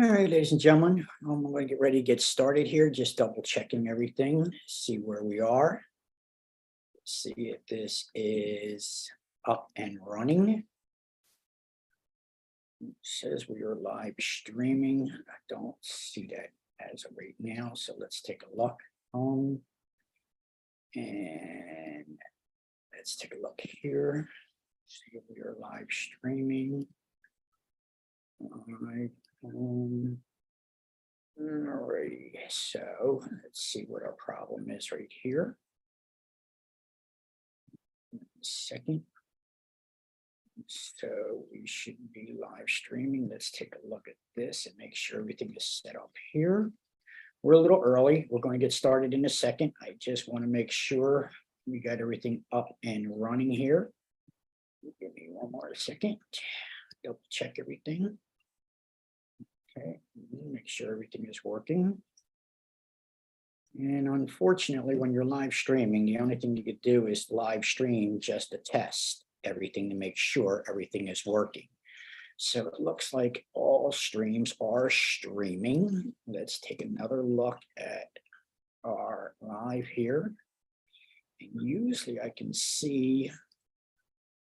All right, ladies and gentlemen, I'm going to get ready to get started here. Just double checking everything, see where we are. See if this is up and running. It says we are live streaming. I don't see that as of right now, so let's take a look. And let's take a look here. See if we are live streaming. All right. Alrighty, so let's see what our problem is right here. Second. So we should be live streaming. Let's take a look at this and make sure everything is set up here. We're a little early. We're going to get started in a second. I just want to make sure we got everything up and running here. Give me one more second. Double check everything. Okay, make sure everything is working. And unfortunately, when you're live streaming, the only thing you could do is live stream just to test everything to make sure everything is working. So it looks like all streams are streaming. Let's take another look at our live here. And usually I can see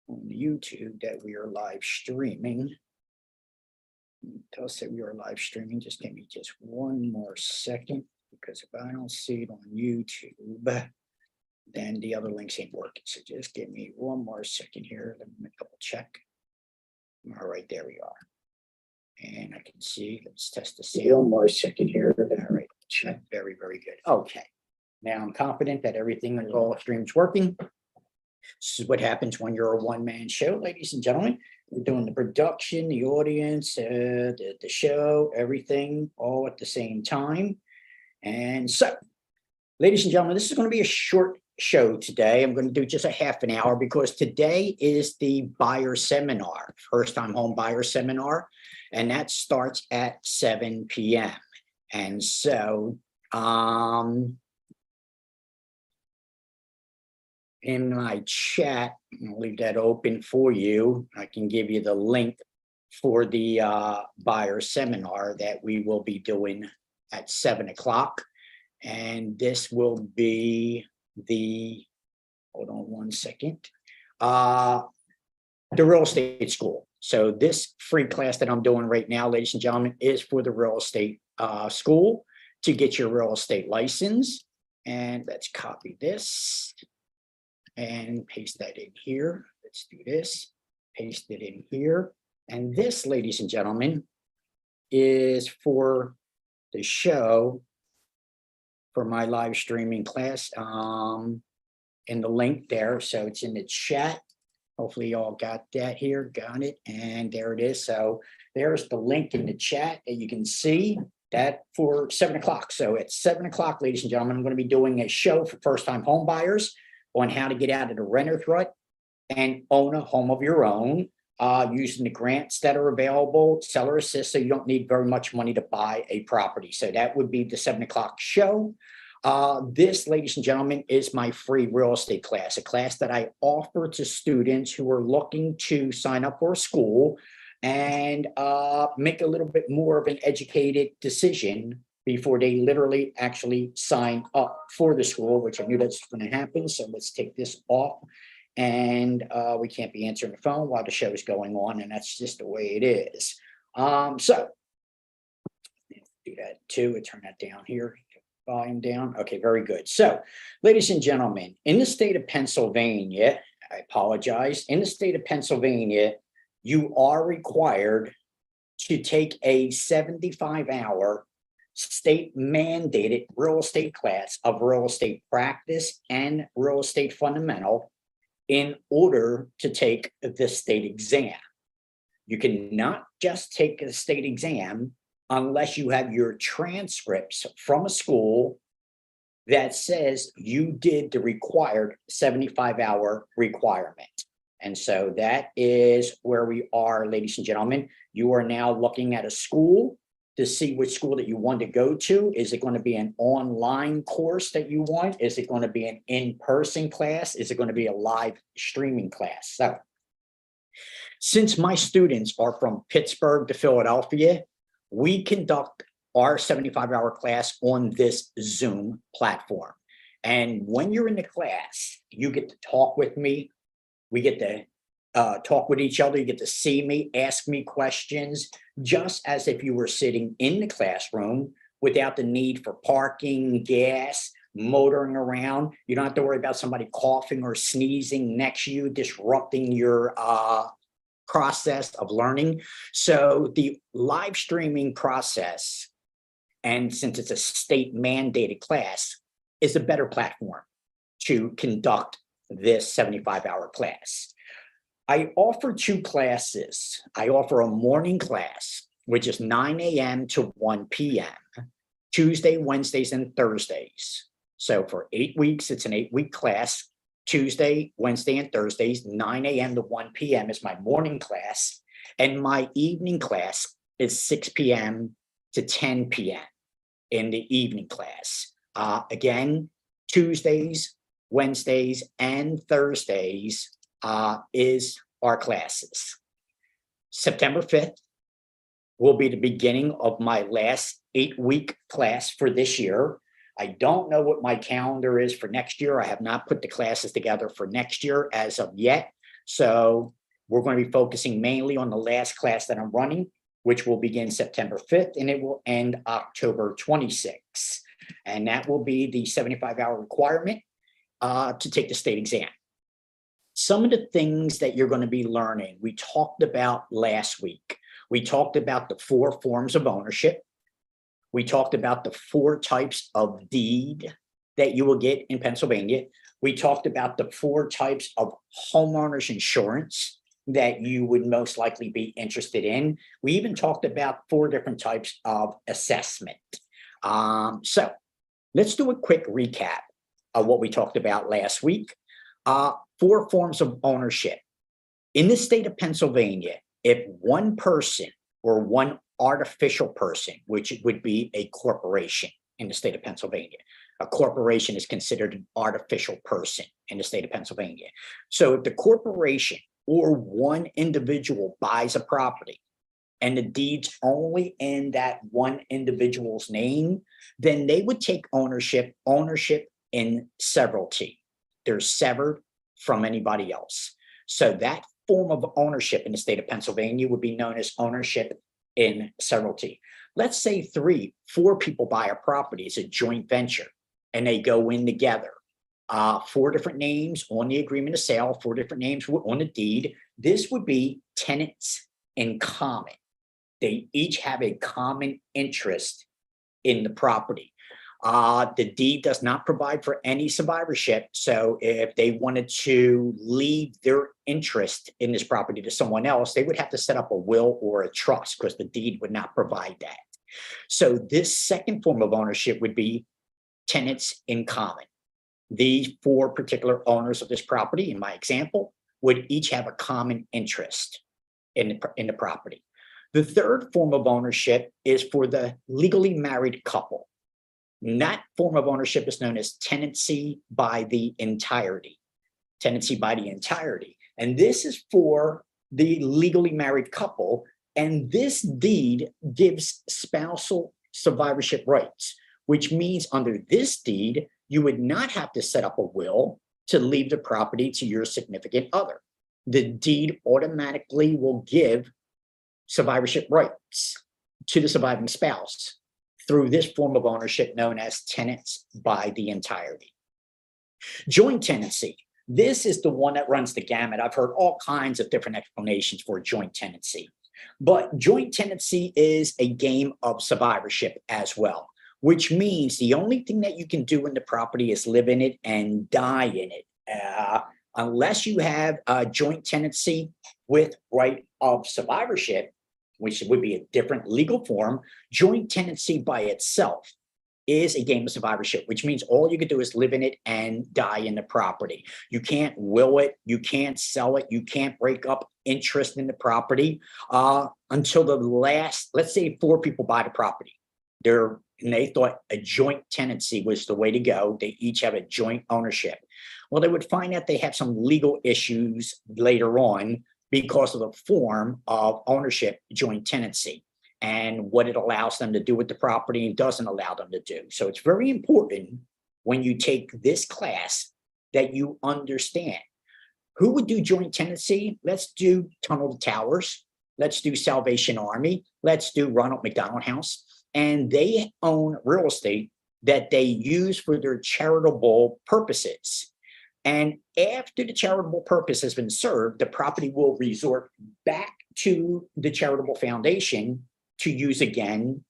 on YouTube that we are live streaming. It does say we are live streaming. Just give me just one more second, because if I don't see it on YouTube, then the other links ain't working. So just give me one more second here. Let me double check. All right, there we are. And I can see, let's test the seal. One more second here. All right, check. Very, very good. Okay. Now I'm confident that everything is all streams working. This is what happens when you're a one-man show, ladies and gentlemen. We're doing the production, the audience, the show, everything all at the same time. And so, ladies and gentlemen, this is going to be a short show today. I'm going to do just a half an hour because today is the buyer seminar, first-time home buyer seminar, and that starts at 7 p.m. And so, in my chat, I'll leave that open for you. I can give you the link for the buyer seminar that we will be doing at 7 o'clock. And this will be hold on one second, the real estate school. So this free class that I'm doing right now, ladies and gentlemen, is for the real estate school to get your real estate license. And let's copy this and paste that in here. Let's do this, paste it in here. And this, ladies and gentlemen, is for the show for my live streaming class in the link there. So it's in the chat. Hopefully you all got that here, got it. And there it is. So there's the link in the chat that you can see that for 7 o'clock. So at 7 o'clock, ladies and gentlemen, I'm going to be doing a show for first-time home buyers on how to get out of the renter's rut and own a home of your own using the grants that are available, seller assist, so you don't need very much money to buy a property. So that would be the 7 o'clock show. This, ladies and gentlemen, is my free real estate class, a class that I offer to students who are looking to sign up for a school and make a little bit more of an educated decision before they literally actually sign up for the school, which I knew that's going to happen. So let's take this off. And we can't be answering the phone while the show is going on, and that's just the way it is. So do that too. Turn that down here. Volume down. Okay, very good. So, ladies and gentlemen, in the state of Pennsylvania, I apologize. In the state of Pennsylvania, you are required to take a 75-hour state mandated real estate class of real estate practice and real estate fundamental in order to take the state exam. You cannot just take a state exam unless you have your transcripts from a school that says you did the required 75-hour requirement. And so that is where we are, ladies and gentlemen. You are now looking at a school to see which school that you want to go to. Is it going to be an online course that you want? Is it going to be an in-person class? Is it going to be a live streaming class? So since my students are from Pittsburgh to Philadelphia, we conduct our 75-hour class on this Zoom platform. And when you're in the class, you get to talk with me. We get to talk with each other. You get to see me, ask me questions, just as if you were sitting in the classroom without the need for parking, gas, motoring around. You don't have to worry about somebody coughing or sneezing next to you, disrupting your process of learning. So the live streaming process, and since it's a state mandated class, is a better platform to conduct this 75-hour class. I offer two classes. I offer a morning class, which is 9 a.m. to 1 p.m., Tuesday, Wednesdays, and Thursdays. So for 8 weeks, it's an 8-week class. Tuesday, Wednesday, and Thursdays, 9 a.m. to 1 p.m. is my morning class. And my evening class is 6 p.m. to 10 p.m. in the evening class. Again, Tuesdays, Wednesdays, and Thursdays is our classes. September 5th will be the beginning of my last 8-week class for this year. I don't know what my calendar is for next year. I have not put the classes together for next year as of yet. So we're going to be focusing mainly on the last class that I'm running, which will begin September 5th and it will end October 26th. And that will be the 75-hour requirement to take the state exam. Some of the things that you're going to be learning, we talked about last week. We talked about the 4 forms of ownership. We talked about the 4 types of deed that you will get in Pennsylvania. We talked about the 4 types of homeowners insurance that you would most likely be interested in. We even talked about 4 different types of assessment. So let's do a quick recap of what we talked about last week. 4 forms of ownership. In the state of Pennsylvania, if one person or one artificial person, which would be a corporation in the state of Pennsylvania, a corporation is considered an artificial person in the state of Pennsylvania. So if the corporation or one individual buys a property and the deed's only in that one individual's name, then they would take ownership in severalty. They're severed from anybody else. So that form of ownership in the state of Pennsylvania would be known as ownership in severalty. Let's say 3, 4 people buy a property. It's a joint venture and they go in together. 4 different names on the agreement of sale, 4 different names on the deed. This would be tenants in common. They each have a common interest in the property. The deed does not provide for any survivorship. So if they wanted to leave their interest in this property to someone else, they would have to set up a will or a trust because the deed would not provide that. So this second form of ownership would be tenants in common. These 4 particular owners of this property, in my example, would each have a common interest in the property. The third form of ownership is for the legally married couple. And that form of ownership is known as tenancy by the entirety. Tenancy by the entirety. And this is for the legally married couple. And this deed gives spousal survivorship rights, which means under this deed, you would not have to set up a will to leave the property to your significant other. The deed automatically will give survivorship rights to the surviving spouse through this form of ownership known as tenants by the entirety. Joint tenancy. This is the one that runs the gamut. I've heard all kinds of different explanations for joint tenancy, but joint tenancy is a game of survivorship as well, which means the only thing that you can do in the property is live in it and die in it. Unless you have a joint tenancy with right of survivorship, which would be a different legal form, joint tenancy by itself is a game of survivorship, which means all you could do is live in it and die in the property. You can't will it, you can't sell it, you can't break up interest in the property until the last, let's say 4 people buy the property. And they thought a joint tenancy was the way to go. They each have a joint ownership. Well, they would find that they have some legal issues later on because of the form of ownership, joint tenancy. and what it allows them to do with the property and doesn't allow them to do. So it's very important when you take this class that you understand who would do joint tenancy. Let's do Tunnel to Towers. Let's do Salvation Army. Let's do Ronald McDonald House. And they own real estate that they use for their charitable purposes. And after the charitable purpose has been served, the property will resort back to the charitable foundation to use again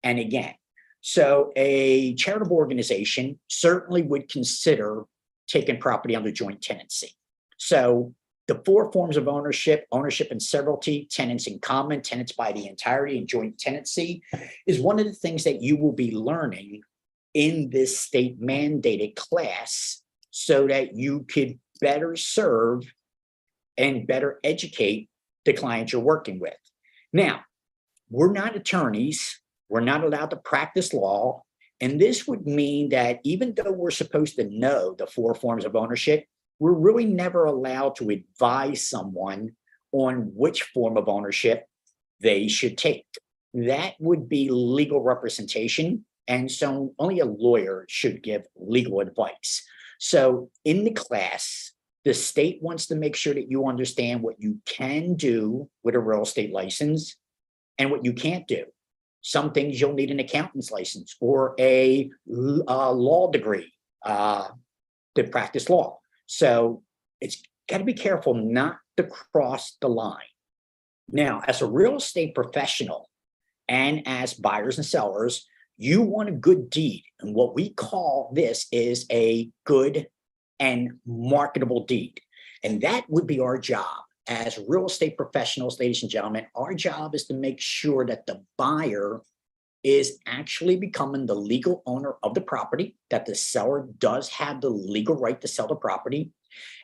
and again. So a charitable organization certainly would consider taking property under joint tenancy. So the four forms of ownership, ownership and severalty, tenants in common, tenants by the entirety, and joint tenancy is one of the things that you will be learning in this state mandated class so that you could better serve and better educate the clients you're working with. Now, we're not attorneys. We're not allowed to practice law. And this would mean that even though we're supposed to know the four forms of ownership, we're really never allowed to advise someone on which form of ownership they should take. That would be legal representation. And so only a lawyer should give legal advice. So in the class, the state wants to make sure that you understand what you can do with a real estate license and what you can't do. Some things you'll need an accountant's license or a law degree to practice law. So it's got to be careful not to cross the line. Now, as a real estate professional and as buyers and sellers, you want a good deed. And what we call this is a good and marketable deed. And that would be our job. As real estate professionals, ladies and gentlemen, our job is to make sure that the buyer is actually becoming the legal owner of the property, that the seller does have the legal right to sell the property,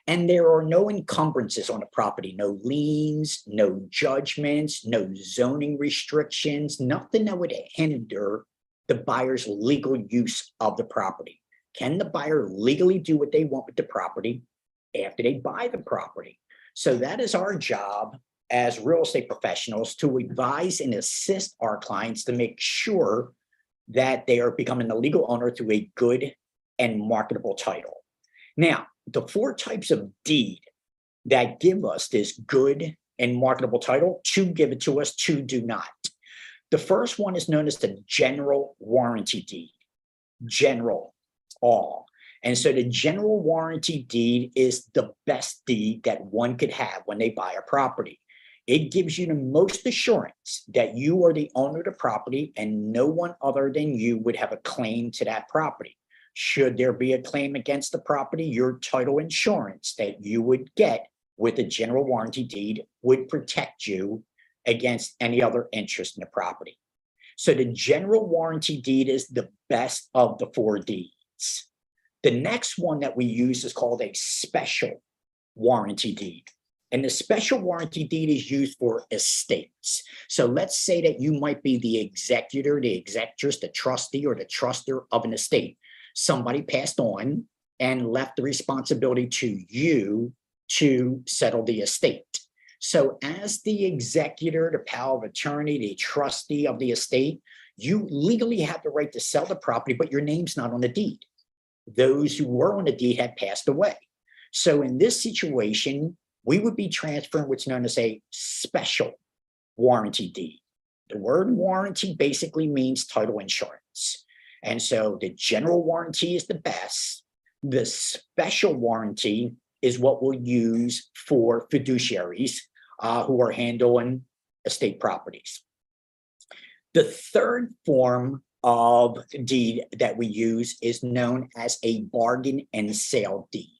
and there are no encumbrances on the property, no liens, no judgments, no zoning restrictions, nothing that would hinder the buyer's legal use of the property. Can the buyer legally do what they want with the property after they buy the property? So that is our job as real estate professionals, to advise and assist our clients to make sure that they are becoming the legal owner through a good and marketable title. Now, the four types of deed that give us this good and marketable title, two give it to us, two do not. The first one is known as the general warranty deed. General, all. And so the general warranty deed is the best deed that one could have when they buy a property. It gives you the most assurance that you are the owner of the property and no one other than you would have a claim to that property. Should there be a claim against the property, your title insurance that you would get with a general warranty deed would protect you against any other interest in the property. So the general warranty deed is the best of the four deeds. The next one that we use is called a special warranty deed. And the special warranty deed is used for estates. So let's say that you might be the executor, the executress, the trustee, or the truster of an estate. Somebody passed on and left the responsibility to you to settle the estate. So as the executor, the power of attorney, the trustee of the estate, you legally have the right to sell the property, but your name's not on the deed. Those who were on the deed had passed away. So in this situation, we would be transferring what's known as a special warranty deed. The word warranty basically means title insurance. And so the general warranty is the best. The special warranty is what we'll use for fiduciaries who are handling estate properties. The third form of deed that we use is known as a bargain and sale deed.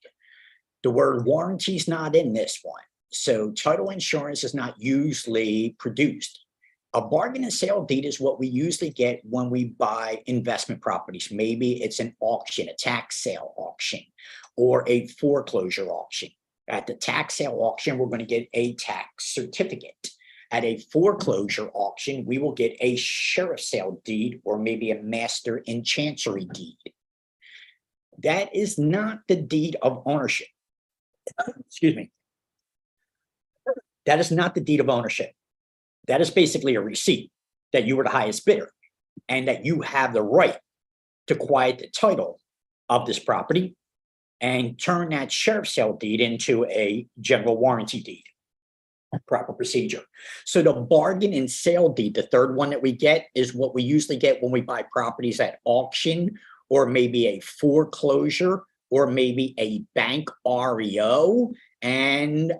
The word warranty is not in this one. So title insurance is not usually produced. A bargain and sale deed is what we usually get when we buy investment properties. Maybe it's an auction, a tax sale auction, or a foreclosure auction. At the tax sale auction, we're going to get a tax certificate. At a foreclosure auction, we will get a sheriff's sale deed or maybe a master in chancery deed. That is not the deed of ownership. Excuse me. That is not the deed of ownership. That is basically a receipt. that you were the highest bidder and that you have the right to quiet the title of this property and turn that sheriff's sale deed into a general warranty deed. Proper procedure. So the bargain and sale deed, the third one that we get, is what we usually get when we buy properties at auction, or maybe a foreclosure, or maybe a bank REO, and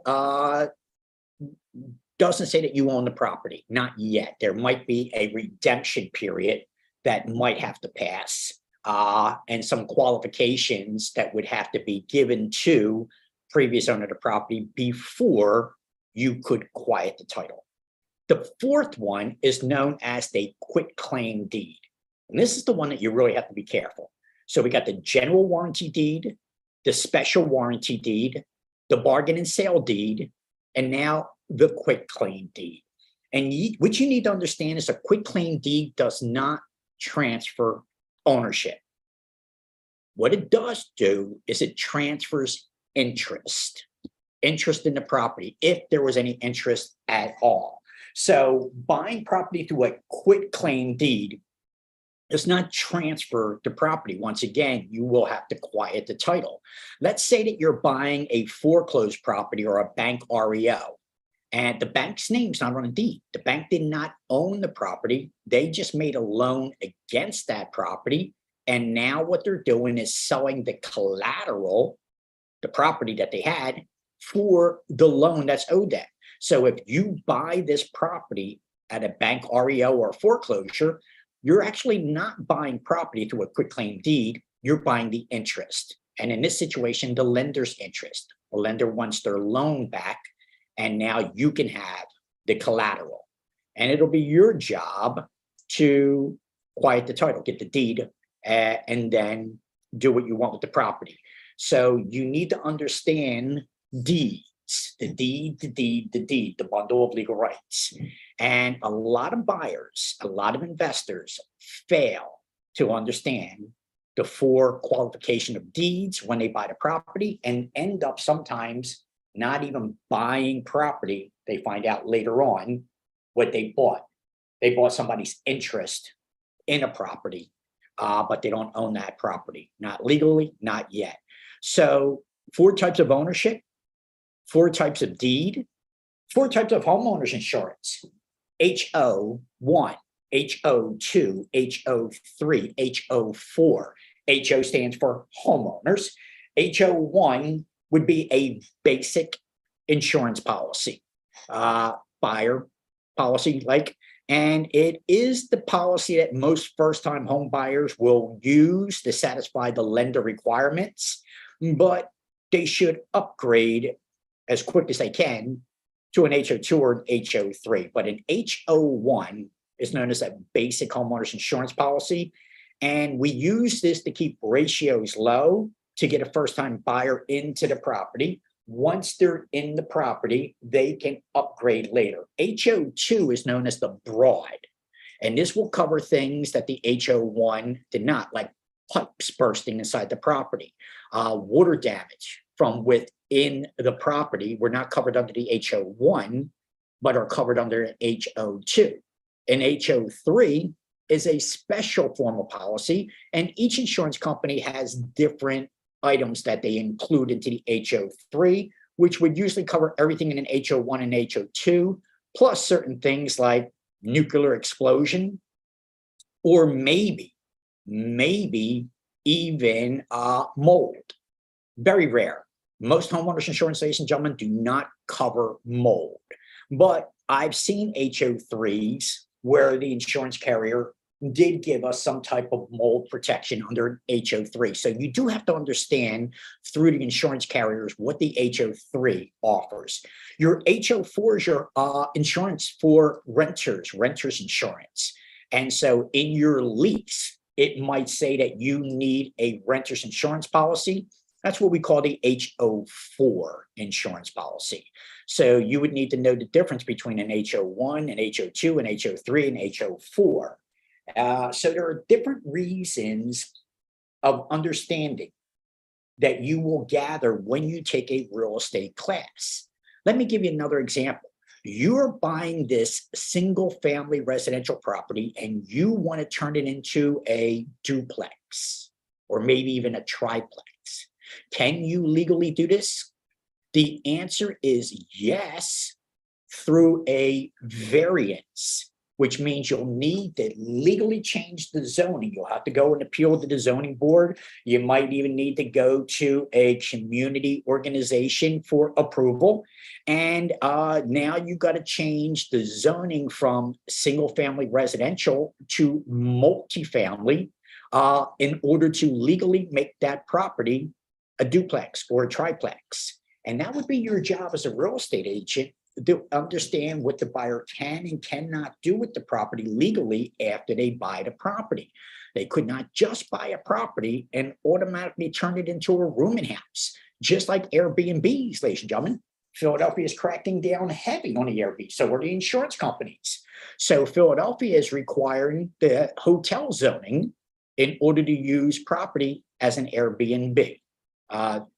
doesn't say that you own the property. Not yet. There might be a redemption period that might have to pass, and some qualifications that would have to be given to previous owner of the property before you could quiet the title. The fourth one is known as the quitclaim deed. And this is the one that you really have to be careful. So we got the general warranty deed, the special warranty deed, the bargain and sale deed, and now the quitclaim deed. And what you need to understand is a quitclaim deed does not transfer ownership. What it does do is it transfers interest in the property, if there was any interest at all. So buying property through a quitclaim deed does not transfer the property. Once again, you will have to quiet the title. Let's say that you're buying a foreclosed property or a bank REO, and the bank's name's not on a deed. The bank did not own the property. They just made a loan against that property. And now what they're doing is selling the collateral, the property that they had, for the loan that's owed them. So if you buy this property at a bank REO or foreclosure, you're actually not buying property through a quitclaim deed, you're buying the interest. And in this situation, the lender's interest. The lender wants their loan back, and now you can have the collateral. And it'll be your job to quiet the title, get the deed, and then do what you want with the property. So you need to understand deeds, the deed, the bundle of legal rights. And a lot of buyers, a lot of investors fail to understand the four qualification of deeds when they buy the property, and end up sometimes not even buying property. They find out later on what they bought. They bought somebody's interest in a property, but they don't own that property, not legally, not yet. So 4 types of ownership, 4 types of deed, 4 types of homeowners insurance: HO1, HO2, HO3, HO4. HO stands for homeowners. HO1 would be a basic insurance policy, buyer policy like, and it is the policy that most first-time home buyers will use to satisfy the lender requirements, but they should upgrade as quick as they can to an HO2 or an HO3. But an HO1 is known as a basic homeowners insurance policy. And we use this to keep ratios low to get a first-time buyer into the property. Once they're in the property, they can upgrade later. HO2 is known as the broad, and this will cover things that the HO1 did not, like pipes bursting inside the property, water damage from within the property were not covered under the HO1, but are covered under HO2. And HO3 is a special form of policy, and each insurance company has different items that they include into the HO3, which would usually cover everything in an HO1 and HO2, plus certain things like nuclear explosion, or maybe even mold. Very rare. Most homeowners insurance, ladies and gentlemen, do not cover mold. But I've seen HO3s where the insurance carrier did give us some type of mold protection under HO3. So you do have to understand through the insurance carriers what the HO3 offers. Your HO4 is your insurance for renters insurance. And so in your lease, it might say that you need a renter's insurance policy. That's what we call the HO4 insurance policy. So you would need to know the difference between an HO1, an HO2, an HO3, and HO4. So there are different reasons of understanding that you will gather when you take a real estate class. Let me give you another example. You're buying this single family residential property and you want to turn it into a duplex or maybe even a triplex. Can you legally do this? The answer is yes, through a variance, which means you'll need to legally change the zoning. You'll have to go and appeal to the zoning board. You might even need to go to a community organization for approval. And now you've got to change the zoning from single family residential to multifamily in order to legally make that property a duplex or a triplex. And that would be your job as a real estate agent, to understand what the buyer can and cannot do with the property legally after they buy the property. They could not just buy a property and automatically turn it into a rooming house, just like Airbnbs, ladies and gentlemen. Philadelphia is cracking down heavy on the Airbnb. So are the insurance companies. So Philadelphia is requiring the hotel zoning in order to use property as an Airbnb.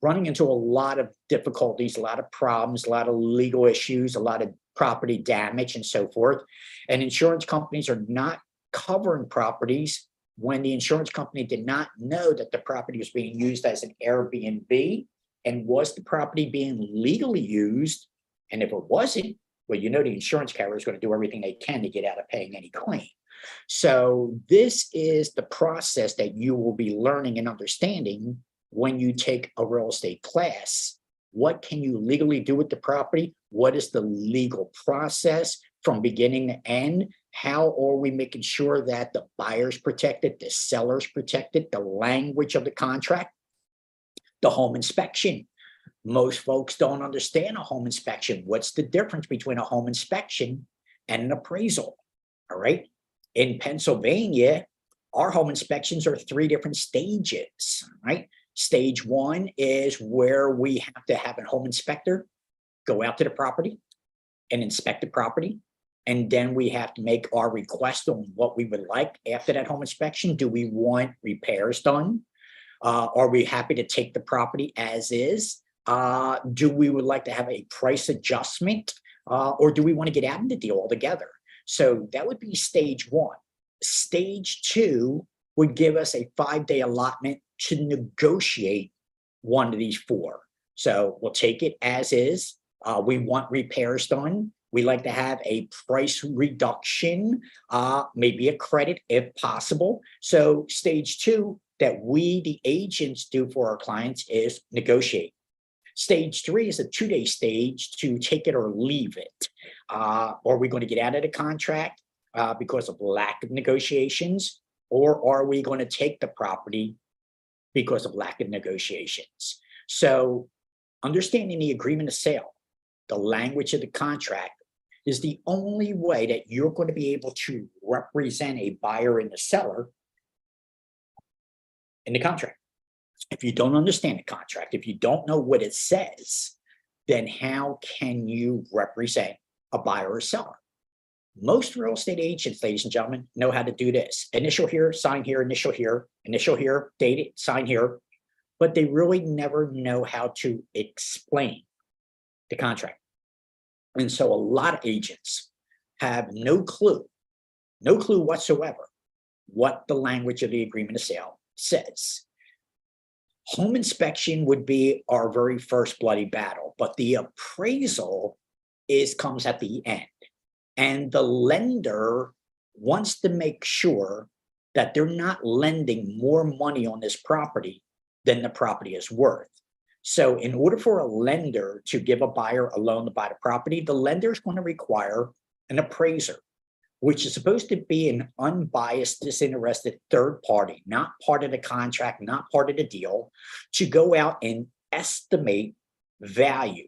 Running into a lot of difficulties, a lot of problems, a lot of legal issues, a lot of property damage and so forth. And insurance companies are not covering properties when the insurance company did not know that the property was being used as an Airbnb. And was the property being legally used? And if it wasn't, well, you know the insurance carrier is going to do everything they can to get out of paying any claim. So this is the process that you will be learning and understanding when you take a real estate class. What can you legally do with the property? What is the legal process from beginning to end? How are we making sure that the buyer's protected, the seller's protected, the language of the contract, the home inspection? Most folks don't understand a home inspection. What's the difference between a home inspection and an appraisal? All right. In Pennsylvania, our home inspections are 3 different stages, right? Stage 1 is where we have to have a home inspector go out to the property and inspect the property. And then we have to make our request on what we would like after that home inspection. Do we want repairs done? Are we happy to take the property as is? Do we would like to have a price adjustment? Or do we want to get out of the deal altogether? So that would be stage 1. Stage 2 would give us a 5-day allotment to negotiate one of these 4. So we'll take it as is. We want repairs done. We like to have a price reduction, maybe a credit if possible. So stage 2 that we, the agents, do for our clients is negotiate. Stage 3 is a 2-day stage to take it or leave it. Are we going to get out of the contract because of lack of negotiations? Or are we going to take the property because of lack of negotiations? So understanding the agreement of sale, the language of the contract, is the only way that you're going to be able to represent a buyer and a seller in the contract. If you don't understand the contract, if you don't know what it says, then how can you represent a buyer or seller? Most real estate agents, ladies and gentlemen, know how to do this. Initial here, sign here, initial here, date it, sign here. But they really never know how to explain the contract. And so a lot of agents have no clue whatsoever what the language of the agreement of sale says. Home inspection would be our very first bloody battle, but the appraisal comes at the end. And the lender wants to make sure that they're not lending more money on this property than the property is worth. So in order for a lender to give a buyer a loan to buy the property, the lender is going to require an appraiser, which is supposed to be an unbiased, disinterested third party, not part of the contract, not part of the deal, to go out and estimate value.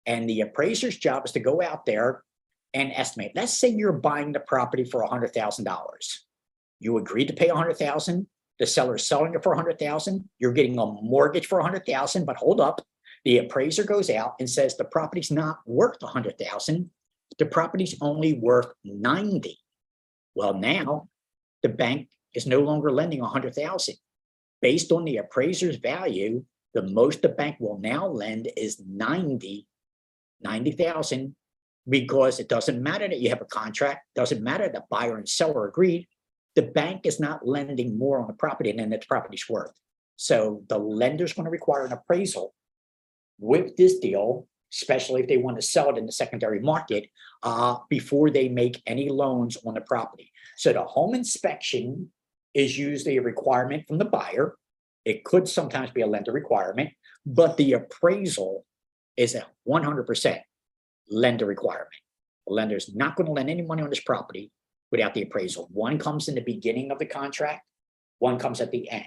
And the appraiser's job is to go out there and estimate. Let's say you're buying the property for $100,000. You agreed to pay $100,000. The seller is selling it for $100,000. You're getting a mortgage for $100,000, but hold up. The appraiser goes out and says the property's not worth $100,000. The property's only worth $90,000. Well, now the bank is no longer lending $100,000. Based on the appraiser's value, the most the bank will now lend is $90,000, because it doesn't matter that you have a contract, doesn't matter that buyer and seller agreed. The bank is not lending more on the property than its property's worth. So the lender's going to require an appraisal with this deal, especially if they want to sell it in the secondary market, before they make any loans on the property. So the home inspection is usually a requirement from the buyer. It could sometimes be a lender requirement, but the appraisal is a 100% lender requirement. The lender is not going to lend any money on this property without the appraisal. One comes in the beginning of the contract, one comes at the end.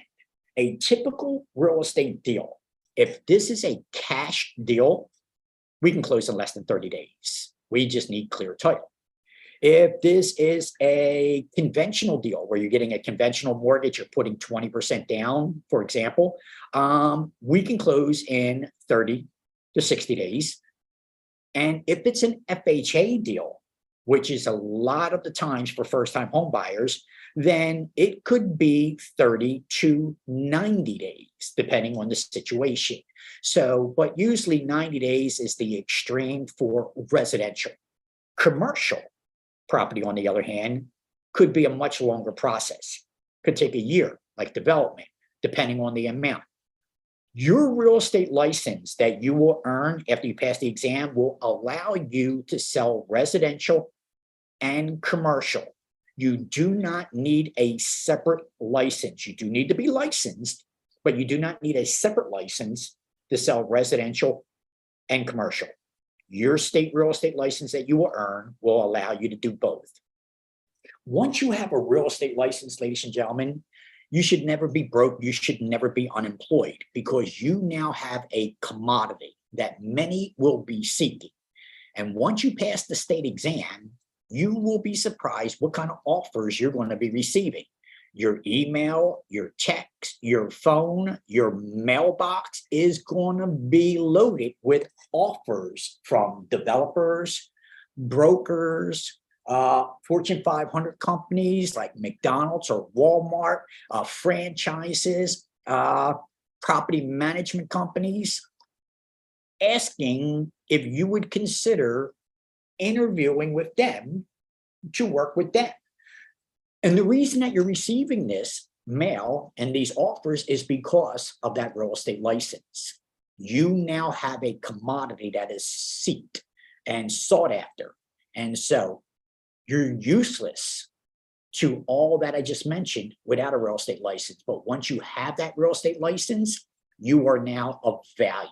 A typical real estate deal, if this is a cash deal, we can close in less than 30 days. We just need clear title. If this is a conventional deal where you're getting a conventional mortgage, you're putting 20% down, for example, we can close in 30 to 60 days. And if it's an FHA deal, which is a lot of the times for first-time home buyers, then it could be 30 to 90 days, depending on the situation. So, but usually 90 days is the extreme for residential. Commercial property, on the other hand, could be a much longer process. Could take a year, like development, depending on the amount. Your real estate license that you will earn after you pass the exam will allow you to sell residential and commercial. You do not need a separate license. You do need to be licensed, but you do not need a separate license to sell residential and commercial. Your state real estate license that you will earn will allow you to do both. Once you have a real estate license, ladies and gentlemen, you should never be broke. You should never be unemployed, because you now have a commodity that many will be seeking. And once you pass the state exam, you will be surprised what kind of offers you're going to be receiving. Your email, your text, your phone, your mailbox is going to be loaded with offers from developers, brokers, Fortune 500 companies like McDonald's or Walmart, franchises, property management companies, asking if you would consider interviewing with them to work with them. And the reason that you're receiving this mail and these offers is because of that real estate license. You now have a commodity that is sought and sought after. And so you're useless to all that I just mentioned without a real estate license. But once you have that real estate license, you are now of value.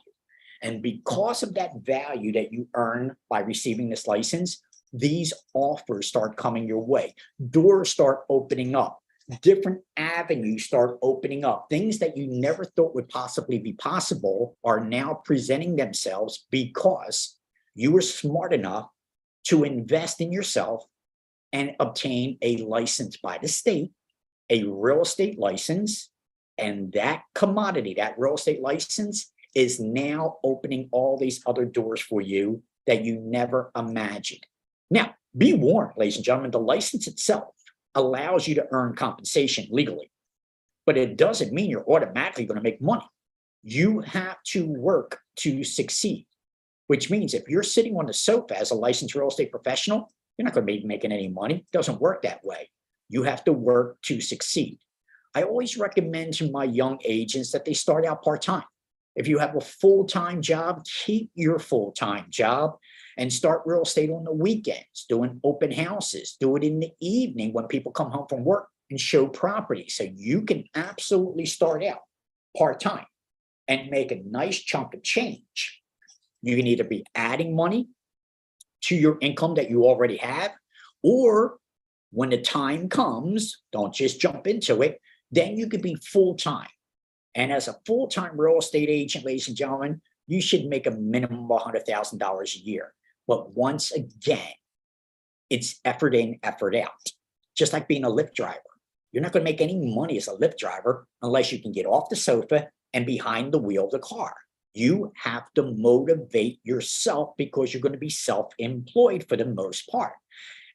And because of that value that you earn by receiving this license, these offers start coming your way. Doors start opening up. Different avenues start opening up. Things that you never thought would possibly be possible are now presenting themselves because you were smart enough to invest in yourself and obtain a license by the state, a real estate license, and that commodity, that real estate license, is now opening all these other doors for you that you never imagined. Now, be warned, ladies and gentlemen, the license itself allows you to earn compensation legally, but it doesn't mean you're automatically going to make money. You have to work to succeed, which means if you're sitting on the sofa as a licensed real estate professional, you're not going to be making any money. It doesn't work that way. You have to work to succeed. I always recommend to my young agents that they start out part-time. If you have a full-time job, keep your full-time job and start real estate on the weekends, doing open houses, do it in the evening when people come home from work and show property. So you can absolutely start out part-time and make a nice chunk of change. You can either be adding money to your income that you already have, or when the time comes, don't just jump into it, then you could be full-time. And as a full-time real estate agent, ladies and gentlemen, you should make a minimum of $100,000 a year. But once again, it's effort in, effort out. Just like being a Lyft driver. You're not going to make any money as a Lyft driver unless you can get off the sofa and behind the wheel of the car. You have to motivate yourself because you're going to be self-employed for the most part.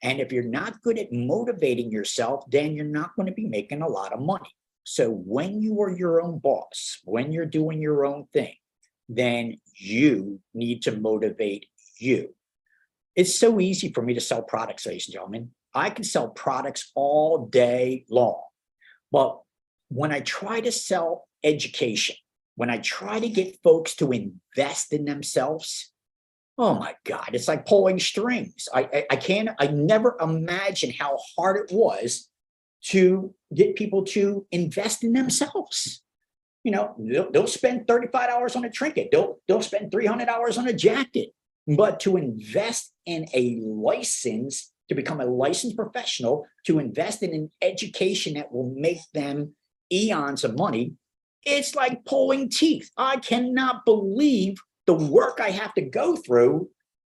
And if you're not good at motivating yourself, then you're not going to be making a lot of money. So when you are your own boss, when you're doing your own thing, then you need to motivate you. It's so easy for me to sell products, ladies and gentlemen. I can sell products all day long. But when I try to sell education, when I try to get folks to invest in themselves, oh my God, it's like pulling strings. I can't, I never imagined how hard it was to get people to invest in themselves. You know, they'll spend $35 on a trinket. They'll spend $300 on a jacket. But to invest in a license, to become a licensed professional, to invest in an education that will make them eons of money, it's like pulling teeth. I cannot believe the work I have to go through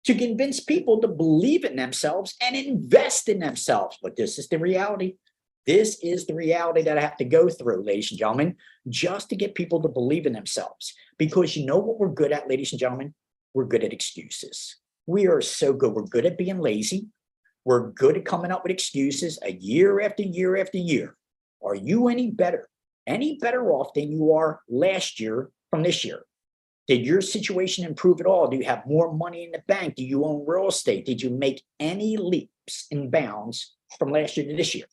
to convince people to believe in themselves and invest in themselves. But this is the reality. This is the reality that I have to go through, ladies and gentlemen, just to get people to believe in themselves. Because you know what we're good at, ladies and gentlemen? We're good at excuses. We are so good. We're good at being lazy. We're good at coming up with excuses a year after year after year. Are you any better off than you are last year from this year? Did your situation improve at all? Do you have more money in the bank? Do you own real estate? Did you make any leaps and bounds from last year to this year?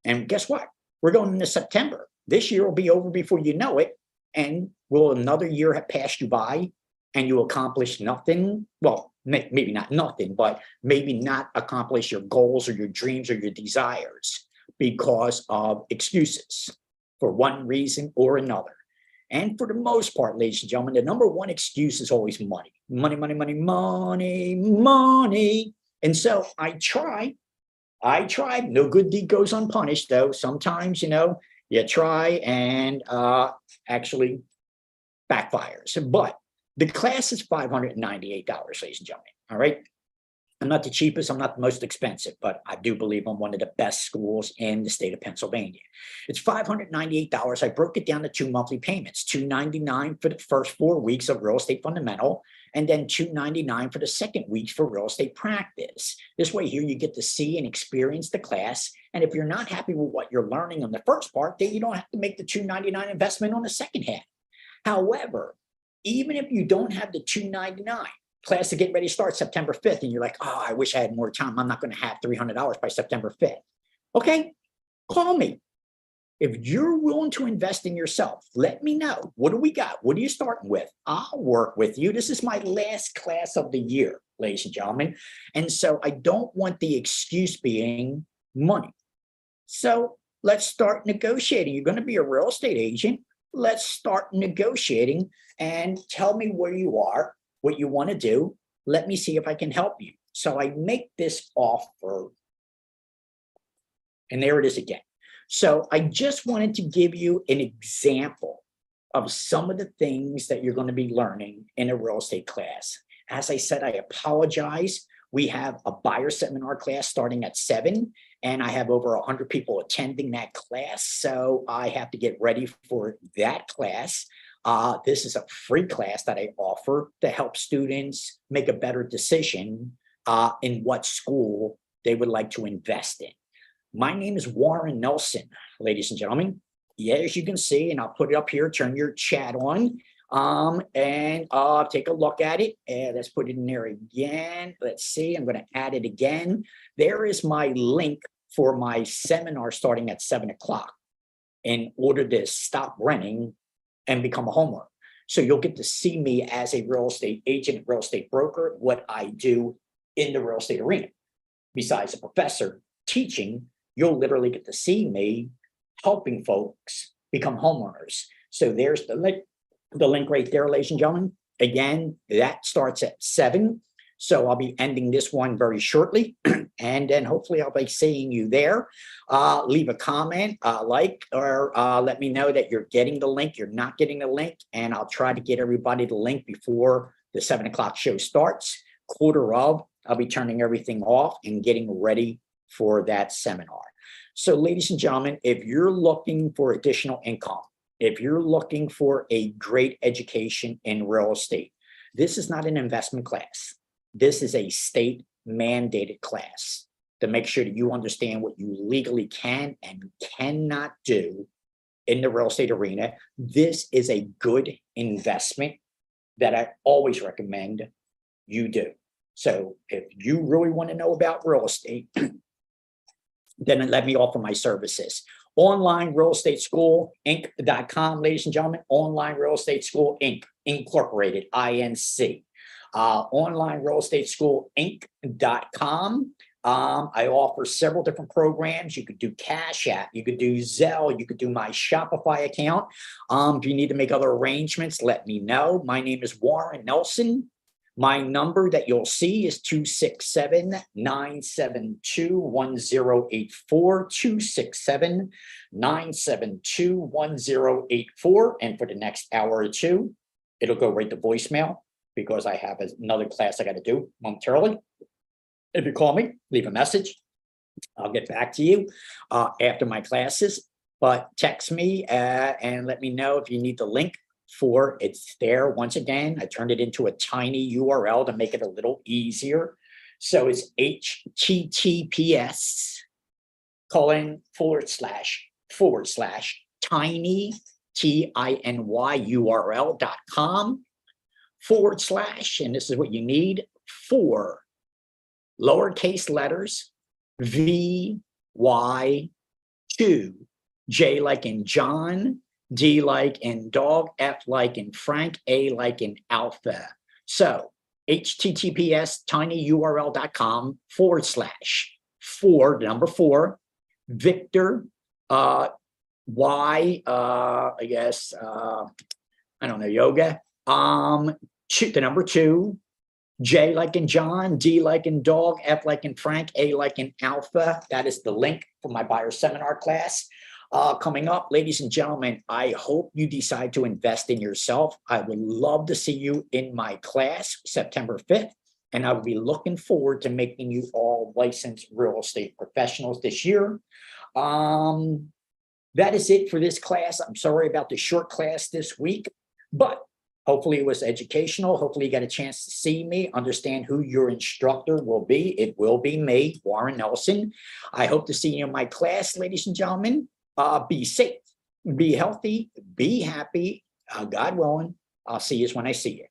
And guess what? We're going into September. This year will be over before you know it. And will another year have passed you by and you accomplish nothing? Well, maybe not nothing, but maybe not accomplish your goals or your dreams or your desires because of excuses for one reason or another. And for the most part, ladies and gentlemen, the number one excuse is always money. Money, money, money, money, money. And so I tried. No good deed goes unpunished, though. Sometimes, you try and actually backfires. But the class is $598, ladies and gentlemen. All right. I'm not the cheapest, I'm not the most expensive, but I do believe I'm one of the best schools in the state of Pennsylvania. It's $598. I broke it down to 2 monthly payments, $299 for the first 4 weeks of real estate fundamental, and then $299 for the second week for real estate practice. This way here you get to see and experience the class. And if you're not happy with what you're learning on the first part, then you don't have to make the $299 investment on the second half. However, even if you don't have the $299, class to get ready to start September 5th, and you're like, oh, I wish I had more time. I'm not going to have $300 by September 5th. Okay, call me. If you're willing to invest in yourself, let me know. What do we got? What are you starting with? I'll work with you. This is my last class of the year, ladies and gentlemen. And so I don't want the excuse being money. So let's start negotiating. You're going to be a real estate agent. Let's start negotiating and tell me where you are, what you want to do. Let me see if I can help you. So I make this offer, and there it is again. So I just wanted to give you an example of some of the things that you're going to be learning in a real estate class. As I said, I apologize. We have a buyer seminar class starting at 7, and I have over 100 people attending that class. So I have to get ready for that class. This is a free class that I offer to help students make a better decision in what school they would like to invest in. My name is Warren Nelson, ladies and gentlemen. Yeah, as you can see, and I'll put it up here, turn your chat on and take a look at it. And let's put it in there again. Let's see, I'm going to add it again. There is my link for my seminar starting at 7 o'clock in order to stop renting and become a homeowner. So you'll get to see me as a real estate agent, real estate broker, what I do in the real estate arena. Besides a professor teaching, you'll literally get to see me helping folks become homeowners. So there's the link right there, ladies and gentlemen. Again, that starts at 7. So I'll be ending this one very shortly. And then hopefully I'll be seeing you there. Leave a comment, like, or let me know that you're getting the link, you're not getting the link, and I'll try to get everybody the link before the 7 o'clock show starts. Quarter of, I'll be turning everything off and getting ready for that seminar. So ladies and gentlemen, if you're looking for additional income, if you're looking for a great education in real estate, this is not an investment class. This is a state mandated class to make sure that you understand what you legally can and cannot do in the real estate arena. This is a good investment that I always recommend you do. So if you really want to know about real estate, then let me offer my services. Online Real Estate School Inc.com, ladies and gentlemen. Online Real Estate School Inc. Incorporated, INC. Online Real Estate School Inc.com. I offer several different programs. You could do Cash App, you could do Zelle, you could do my Shopify account. If you need to make other arrangements, let me know. My name is Warren Nelson. My number that you'll see is 267-972-1084, 267-972-1084. And for the next hour or two, it'll go right to voicemail because I have another class I got to do momentarily. If you call me, leave a message. I'll get back to you after my classes, but text me and let me know if you need the link for it's there. Once again, I turned it into a tiny URL to make it a little easier. So it's https:// tiny.url.com/, and this is what you need, 4 lowercase letters, VY2, J like in John, D like in dog, F like in Frank, A like in alpha. So https tinyurl.com /4, the number 4, Victor, Y, I guess, I don't know, yoga, the number 2, J like in John, D like in dog, F like in Frank, A like in alpha. That is the link for my buyer seminar class. Coming up, ladies and gentlemen, I hope you decide to invest in yourself. I would love to see you in my class September 5th, and I will be looking forward to making you all licensed real estate professionals this year. That is it for this class. I'm sorry about the short class this week, but hopefully it was educational. Hopefully you got a chance to see me, understand who your instructor will be. It will be me, Warren Nelson. I hope to see you in my class, ladies and gentlemen. Be safe, be healthy, be happy. God willing, I'll see you when I see you.